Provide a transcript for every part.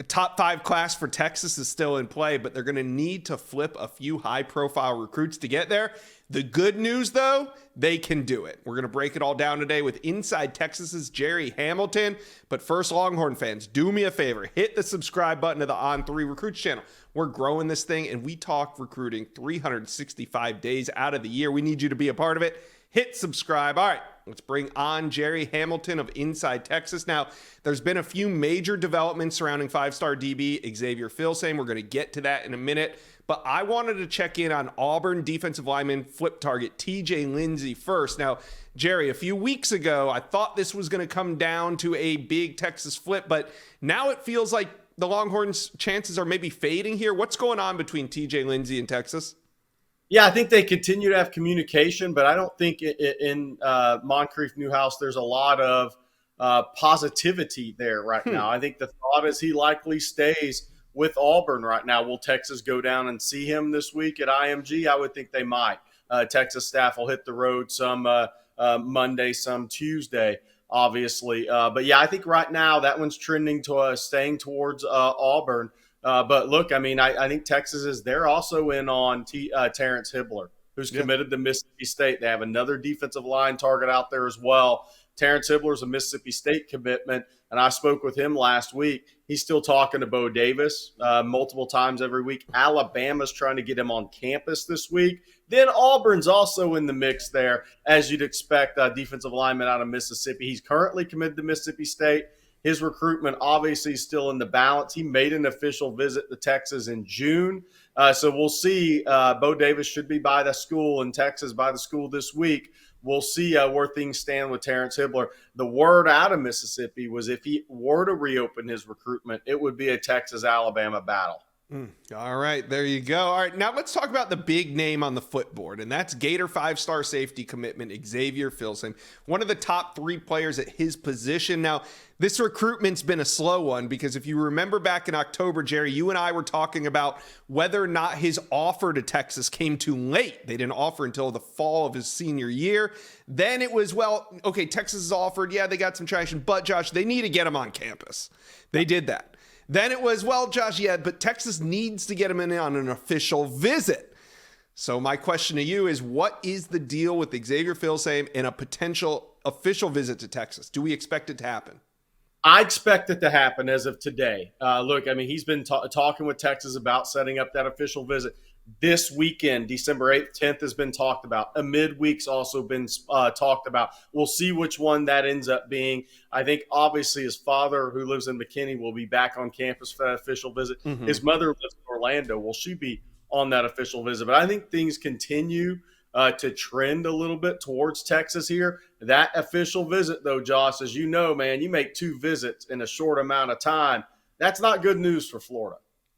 top 5 class for Texas is still in play, but they're going to need to flip a few high-profile recruits to get there. The good news, though, they can do it. We're going to break it all down today with Inside Texas's Gerry Hamilton. But first, Longhorn fans, do me a favor. Hit the subscribe button to the On3 Recruits channel. We're growing this thing, and we talk recruiting 365 days out of the year. We need you to be a part of it. Hit subscribe. All right, let's bring on Gerry Hamilton of Inside Texas. Now, there's been a few major developments surrounding 5-star DB Xavier Filsaime. We're going to get to that in a minute. But I wanted to check in on Auburn defensive lineman flip target TJ Lindsey first. Now, Gerry, a few weeks ago, I thought this was going to come down to a big Texas flip, but now it feels like the Longhorns' chances are maybe fading here. What's going on between TJ Lindsey and Texas? Yeah, I think they continue to have communication, but I don't think in Moncrief Newhouse there's a lot of positivity there right now. I think the thought is he likely stays with Auburn right now. Will Texas go down and see him this week at IMG? I would think they might. Texas staff will hit the road some Monday, some Tuesday, obviously. But yeah, I think right now that one's trending to staying towards Auburn. But look, I mean, I think Texas is they're also in on Terrence Hibbler, who's committed to Mississippi State. They have another defensive line target out there as well. Terrence Hibbler is a Mississippi State commitment, and I spoke with him last week. He's still talking to Bo Davis multiple times every week. Alabama's trying to get him on campus this week. Then Auburn's also in the mix there, as you'd expect, defensive lineman out of Mississippi. He's currently committed to Mississippi State. His recruitment obviously is still in the balance. He made an official visit to Texas in June. So we'll see. Bo Davis should be by the school in Texas by the school this week. We'll see where things stand with Terrence Hibbler. The word out of Mississippi was if he were to reopen his recruitment, it would be a Texas-Alabama battle. All right, there you go. All right, now let's talk about the big name on the footboard, and that's Gator 5-star safety commitment Xavier Filsaime, one of the top 3 players at his position. Now, this recruitment's been a slow one because if you remember back in October, Gerry, you and I were talking about whether or not his offer to Texas came too late. They didn't offer until the fall of his senior year. Then it was, well, okay, Texas has offered. Yeah, they got some traction, but Josh, they need to get him on campus. They did that. Then it was, well, Josh, yeah, but Texas needs to get him in on an official visit. So my question to you is, what is the deal with Xavier Filsaime and a potential official visit to Texas? Do we expect it to happen? I expect it to happen as of today. Look, I mean, he's been talking with Texas about setting up that official visit. This weekend, December 8th, 10th has been talked about. A midweek's also been talked about. We'll see which one that ends up being. I think obviously his father, who lives in McKinney, will be back on campus for that official visit. His mother lives in Orlando. Will she be on that official visit? But I think things continue to trend a little bit towards Texas here. That official visit, though, Josh, as you know, man, you make 2 visits in a short amount of time. That's not good news for Florida.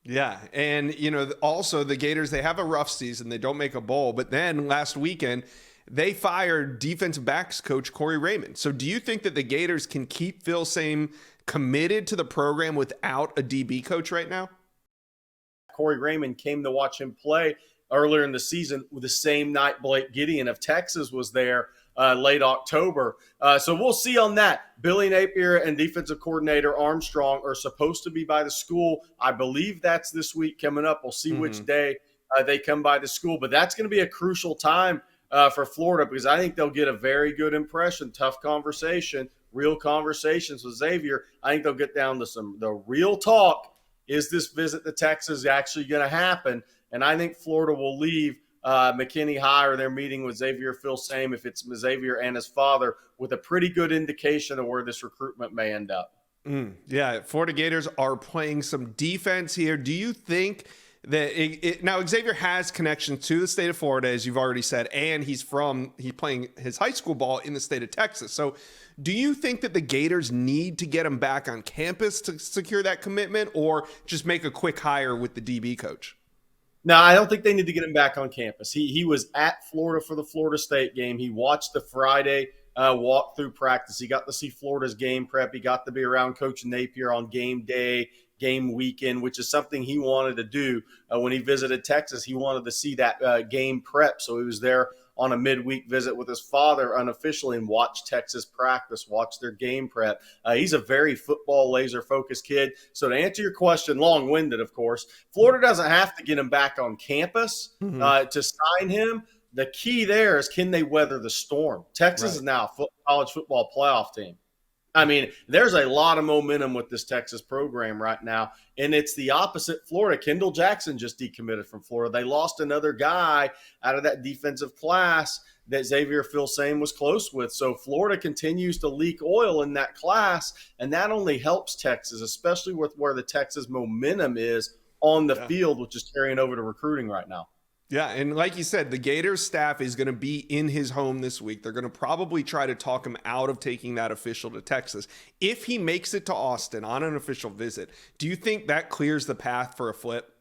Yeah, and, you know, also the Gators, they have a rough season. They don't make a bowl. But then last weekend, they fired defensive backs coach Corey Raymond. So do you think that the Gators can keep Filsaime committed to the program without a DB coach right now? Corey Raymond came to watch him play earlier in the season with the same night Blake Gideon of Texas was there late October. So we'll see on that. Billy Napier and defensive coordinator Armstrong are supposed to be by the school. I believe that's this week coming up. We'll see which day they come by the school. But that's going to be a crucial time for Florida because I think they'll get a very good impression, tough conversation, real conversations with Xavier. I think they'll get down to the real talk. Is this visit to Texas actually going to happen? And I think Florida will leave McKinney High or their meeting with Xavier Filsaime, if it's Xavier and his father, with a pretty good indication of where this recruitment may end up. Yeah, Florida Gators are playing some defense here. Do you think that now Xavier has connections to the state of Florida, as you've already said, and he's playing his high school ball in the state of Texas. So do you think that the Gators need to get him back on campus to secure that commitment or just make a quick hire with the DB coach? No, I don't think they need to get him back on campus. He was at Florida for the Florida State game. He watched the Friday walk through practice. He got to see Florida's game prep. He got to be around Coach Napier on game day, game weekend, which is something he wanted to do when he visited Texas. He wanted to see that game prep, so he was there on a midweek visit with his father unofficially and watch Texas practice, watch their game prep. He's a very football laser-focused kid. So to answer your question, long-winded, of course, Florida doesn't have to get him back on campus to sign him. The key there is, can they weather the storm? Texas is now a college football playoff team. I mean, there's a lot of momentum with this Texas program right now, and it's the opposite Florida. Kendall Jackson just decommitted from Florida. They lost another guy out of that defensive class that Xavier Filsaime was close with. So Florida continues to leak oil in that class, and that only helps Texas, especially with where the Texas momentum is on the field, which is carrying over to recruiting right now. Yeah, and like you said, the Gators staff is going to be in his home this week. They're going to probably try to talk him out of taking that official to Texas. If he makes it to Austin on an official visit, do you think that clears the path for a flip?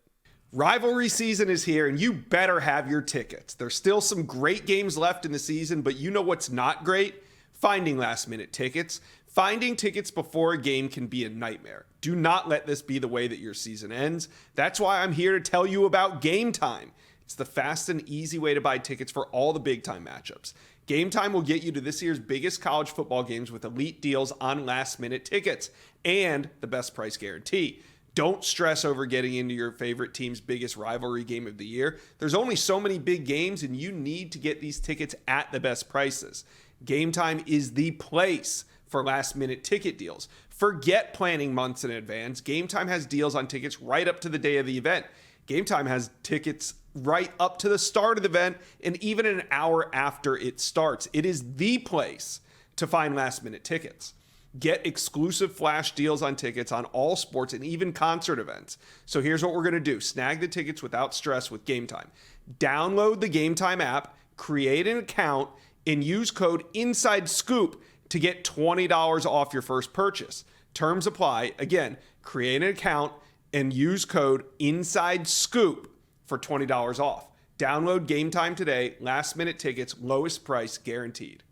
Rivalry season is here, and you better have your tickets. There's still some great games left in the season, but you know what's not great? Finding last-minute tickets. Finding tickets before a game can be a nightmare. Do not let this be the way that your season ends. That's why I'm here to tell you about Game Time. It's the fast and easy way to buy tickets for all the big-time matchups. Game Time will get you to this year's biggest college football games with elite deals on last-minute tickets and the best price guarantee. Don't stress over getting into your favorite team's biggest rivalry game of the year. There's only so many big games, and you need to get these tickets at the best prices. Game Time is the place for last-minute ticket deals. Forget planning months in advance. Game Time has deals on tickets right up to the day of the event. Game Time has tickets right up to the start of the event and even an hour after it starts. It is the place to find last-minute tickets. Get exclusive flash deals on tickets on all sports and even concert events. So here's what we're going to do. Snag the tickets without stress with Game Time. Download the Game Time app, create an account, and use code INSIDESCOOP to get $20 off your first purchase. Terms apply. Again, create an account and use code INSIDESCOOP for $20 off. Download Game Time today. Last-minute tickets, lowest price guaranteed.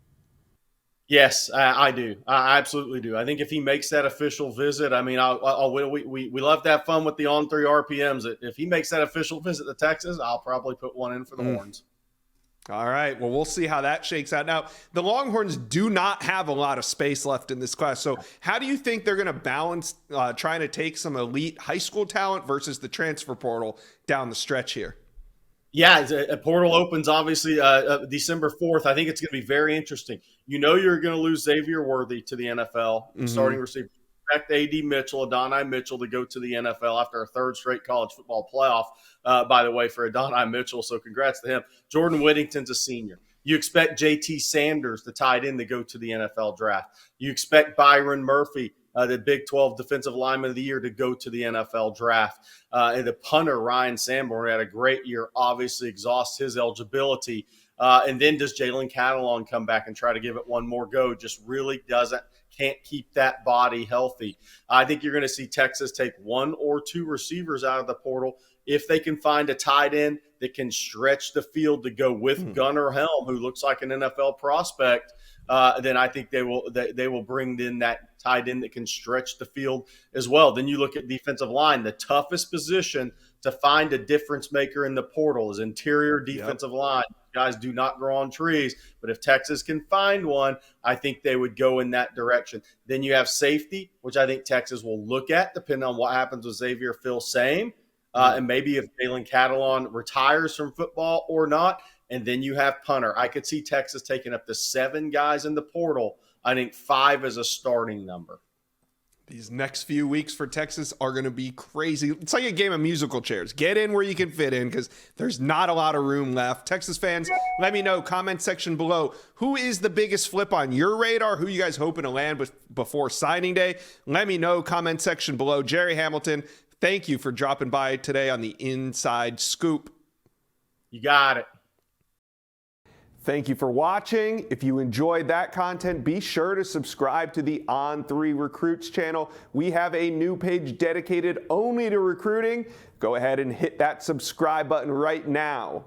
Yes, I do. I absolutely do. I think if he makes that official visit, I mean, we love to have fun with the on 3 RPMs. If he makes that official visit to Texas, I'll probably put one in for the Horns. All right. Well, we'll see how that shakes out. Now, the Longhorns do not have a lot of space left in this class. So how do you think they're going to balance trying to take some elite high school talent versus the transfer portal down the stretch here? Yeah, a portal opens, obviously, December 4th. I think it's going to be very interesting. You know you're going to lose Xavier Worthy to the NFL, starting receiver. Expect A.D. Mitchell, Adonai Mitchell, to go to the NFL after a third straight college football playoff, by the way, for Adonai Mitchell. So congrats to him. Jordan Whittington's a senior. You expect J.T. Sanders, the tight end, to go to the NFL draft. You expect Byron Murphy, the Big 12 Defensive Lineman of the Year, to go to the NFL draft. And the punter, Ryan Sanborn, had a great year, obviously exhausts his eligibility. And then does Jalen Catalon come back and try to give it one more go? Just really can't keep that body healthy. I think you're going to see Texas take one or two receivers out of the portal. If they can find a tight end that can stretch the field to go with Gunnar Helm, who looks like an NFL prospect, then I think they will bring in that tight end that can stretch the field as well. Then you look at defensive line. The toughest position to find a difference maker in the portal is interior defensive line. Guys do not grow on trees, but if Texas can find one, I think they would go in that direction. Then you have safety, which I think Texas will look at, depending on what happens with Xavier Filsaime, and maybe if Jalen Catalon retires from football or not. And then you have punter. I could see Texas taking up to 7 guys in the portal. I think 5 is a starting number. These next few weeks for Texas are going to be crazy. It's like a game of musical chairs. Get in where you can fit in because there's not a lot of room left. Texas fans, let me know, comment section below. Who is the biggest flip on your radar? Who you guys hoping to land before signing day? Let me know, comment section below. Gerry Hamilton, thank you for dropping by today on the Inside Scoop. You got it. Thank you for watching. If you enjoyed that content, be sure to subscribe to the On3 Recruits channel. We have a new page dedicated only to recruiting. Go ahead and hit that subscribe button right now.